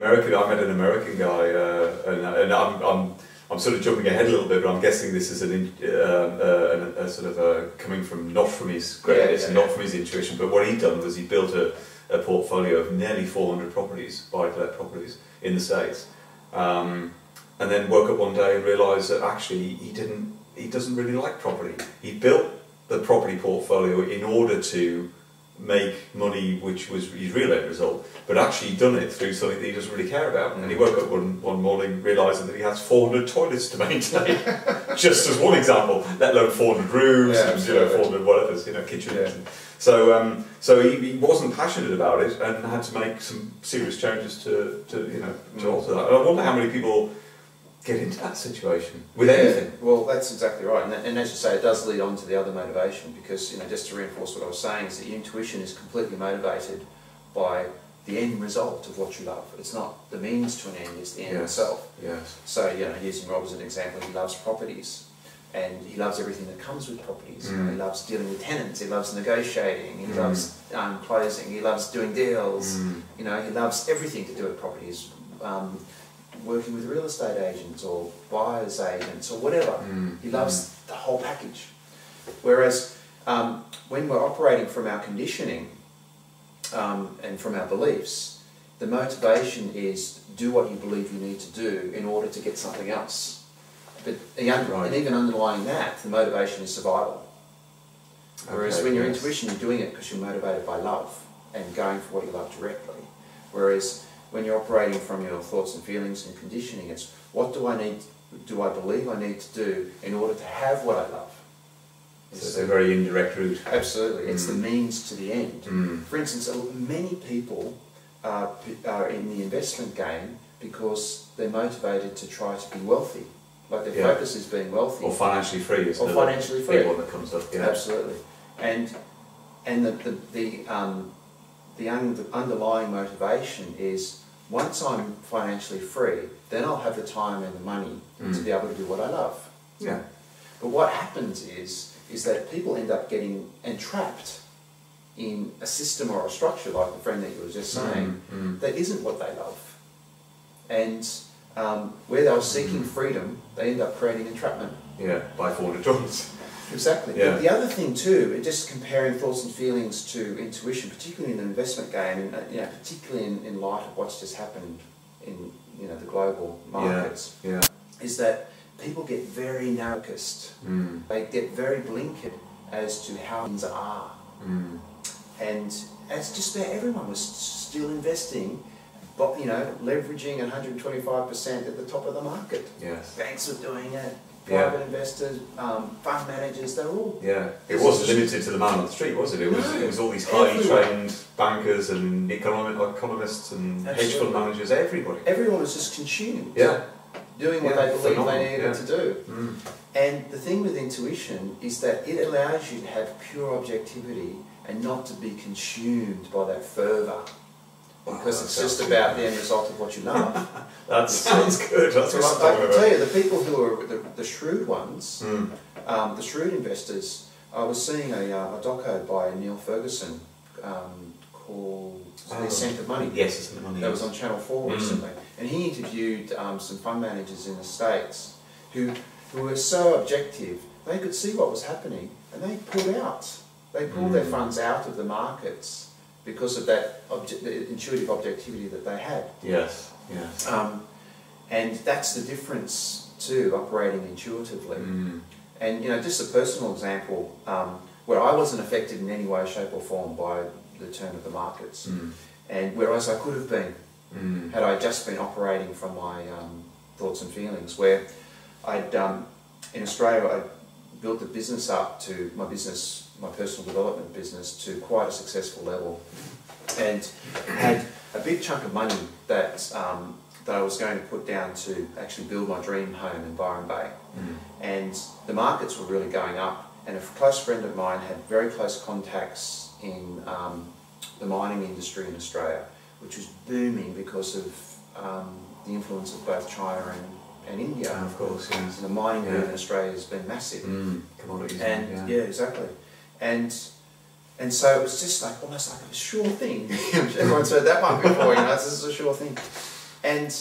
I met an American guy, and I'm sort of jumping ahead a little bit, but I'm guessing this is a sort of coming from not from his greatness, not from his intuition. But what he'd done was he built a portfolio of nearly 400 properties, buy-to-let properties in the States, and then woke up one day and realised that actually he doesn't really like property. He built the property portfolio in order to make money, which was his real end result, but actually done it through something that he doesn't really care about. And he woke up one morning realising that he has 400 toilets to maintain, just as one example, let alone 400 rooms and 400 whatever, kitchens. Yeah. So he wasn't passionate about it and had to make some serious changes to alter that. And I wonder how many people get into that situation with anything. Well, that's exactly right, and as you say, it does lead on to the other motivation, because just to reinforce what I was saying, is that your intuition is completely motivated by the end result of what you love. It's not the means to an end; it's the end itself. Yes. So using Rob as an example, he loves properties, and he loves everything that comes with properties. He loves dealing with tenants. He loves negotiating. He loves closing. He loves doing deals. He loves everything to do with properties. Working with real estate agents or buyers agents or whatever. He loves the whole package. Whereas when we're operating from our conditioning and from our beliefs, the motivation is do what you believe you need to do in order to get something else. But and even underlying that, the motivation is survival. Whereas when your intuition, you're doing it because you're motivated by love and going for what you love directly. Whereas when you're operating from your thoughts and feelings and conditioning, it's what do I believe I need to do in order to have what I love? It's a very indirect route. Absolutely. It's the means to the end. For instance, many people are in the investment game because they're motivated to try to be wealthy. Like their focus is being wealthy. Or financially free. Is financially free. Big one that comes up. Yeah. Absolutely. And the underlying motivation is, once I'm financially free, then I'll have the time and the money to be able to do what I love. Yeah. But what happens is that people end up getting entrapped in a system or a structure, like the friend that you were just saying, that isn't what they love. And where they were seeking freedom, they end up creating entrapment. Yeah, by 400 toilets. Exactly. Yeah. But the other thing too, just comparing thoughts and feelings to intuition, particularly in the investment game, and particularly in light of what's just happened in the global markets, is that people get very narrow-focused. They get very blinkered as to how things are, and it's just about everyone was still investing, but leveraging 125% at the top of the market. Yes. Banks were doing it. Private investors, fund managers, they're all... Yeah, it wasn't limited to the man on the street, was it? It was all these highly trained bankers and economists and hedge fund managers, everybody. Everyone was just consumed. Yeah. Doing what they believed they needed to do. And the thing with intuition is that it allows you to have pure objectivity and not to be consumed by that fervour. Because it's just about the end result of what you love. That sounds good. That's what I can tell you, the people who are the shrewd ones, the shrewd investors, I was seeing a doco by Neil Ferguson called The Scent of Money. Yes, The Scent of Money. That was on Channel 4 recently. And he interviewed some fund managers in the States who were so objective, they could see what was happening and they pulled out. They pulled their funds out of the markets because of that the intuitive objectivity that they had. Yes, yes. And that's the difference too, operating intuitively. And just a personal example, where I wasn't affected in any way, shape or form by the turn of the markets. And whereas I could have been, had I just been operating from my thoughts and feelings, where I'd, in Australia, I built the business up to my personal development business to quite a successful level, and had a big chunk of money that I was going to put down to actually build my dream home in Byron Bay. And the markets were really going up, and a close friend of mine had very close contacts in the mining industry in Australia, which was booming because of the influence of both China and India. Of course, yes. And the mining boom in Australia has been massive. Commodities. And yeah, exactly. And so it was just like almost like a sure thing. Everyone's heard that one before, this is a sure thing. And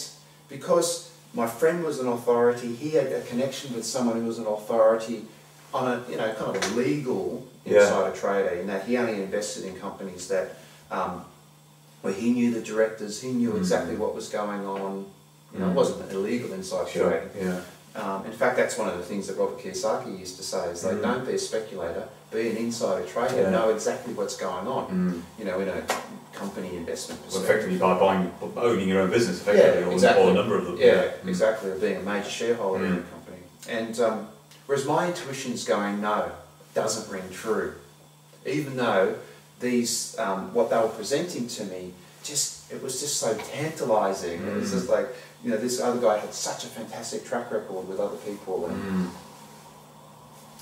because my friend was an authority, he had a connection with someone who was an authority on a, you know, kind of a legal insider trader, in that he only invested in companies that where he knew the directors, he knew exactly what was going on. You know, it wasn't an illegal insider trading. Yeah. In fact, that's one of the things that Robert Kiyosaki used to say, is like, don't be a speculator, be an insider trader, know exactly what's going on, you know, in a company investment perspective. Well, effectively by owning your own business, effectively, or a number of them. Exactly, or being a major shareholder in a company. And whereas my intuition's going, no, it doesn't ring true. Even though these, what they were presenting to me, it was just so tantalising. It was just like, you know, this other guy had such a fantastic track record with other people and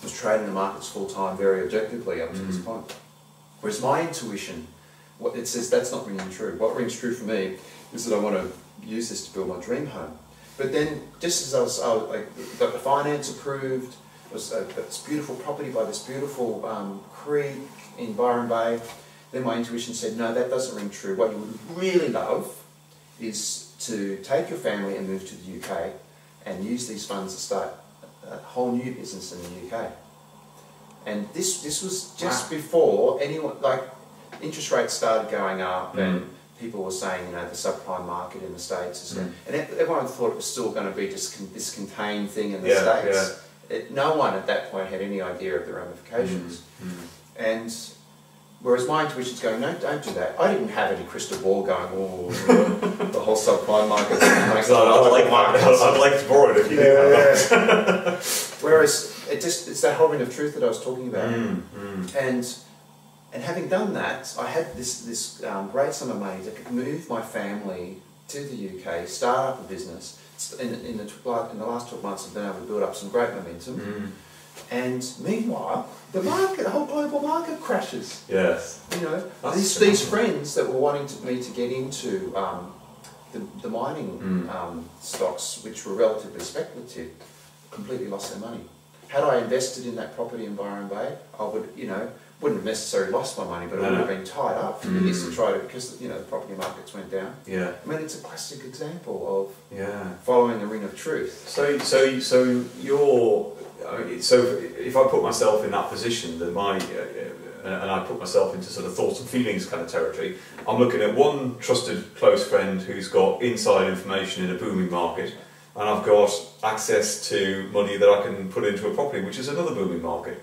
was trading the markets full time very objectively up to this point. Whereas my intuition, it says that's not ringing true. What rings true for me is that I want to use this to build my dream home. But then, just as I was got the finance approved, it was this beautiful property by this beautiful creek in Byron Bay. Then my intuition said, no, that doesn't ring true. What you would really love is to take your family and move to the UK and use these funds to start a whole new business in the UK. And this was just before anyone, like, interest rates started going up and people were saying, you know, the subprime market in the States is and everyone thought it was still going to be just this contained thing in the States. No one at that point had any idea of the ramifications. And whereas my intuition's going, no, don't do that. I didn't have any crystal ball going, oh, the whole subprime market. I'd like to borrow it if you do that. Whereas it's that whole ring of truth that I was talking about. And having done that, I had this great sum of money to move my family to the UK, start up a business. In the last 12 months, I've been able to build up some great momentum. And meanwhile, the whole global market crashes. Yes. You know, these friends that were wanting me to get into the mining stocks, which were relatively speculative, completely lost their money. Had I invested in that property in Byron Bay, I would, you know, wouldn't have necessarily lost my money, but it would have been tied up for years to try to, because, you know, the property markets went down. Yeah. I mean, it's a classic example of following the ring of truth. So if I put myself in that position, that and I put myself into sort of thoughts and feelings kind of territory, I'm looking at one trusted close friend who's got inside information in a booming market, and I've got access to money that I can put into a property, which is another booming market.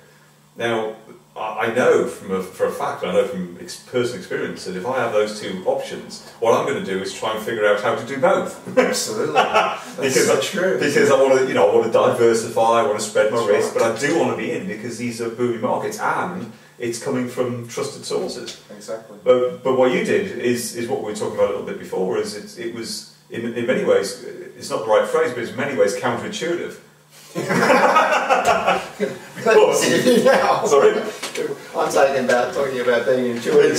Now, I know for a fact, I know from personal experience, that if I have those two options, what I'm going to do is try and figure out how to do both. Absolutely, that's true. Because I want to, you know, I want to diversify, I want to spread my risk, but I do want to be in because these are booming markets and it's coming from trusted sources. Exactly. But what you did is what we were talking about a little bit before. Is it was in many ways, it's not the right phrase, but it's in many ways counterintuitive. Sorry? I'm talking about being intuitive.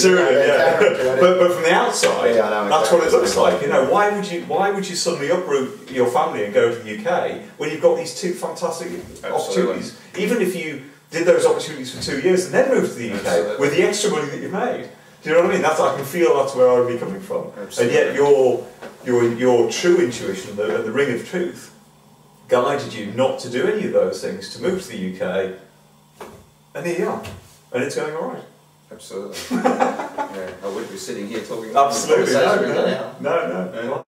But from the outside, that's what it looks exactly. like. You know, why would you suddenly uproot your family and go to the UK when you've got these two fantastic opportunities? Even if you did those opportunities for 2 years and then moved to the UK with the extra money that you've made. Do you know what I mean? I can feel that's where I would be coming from. And yet your true intuition, the ring of truth, guided you not to do any of those things, to move to the UK, and here you are, and it's going all right. Absolutely. I wouldn't be sitting here talking. Absolutely, no. No.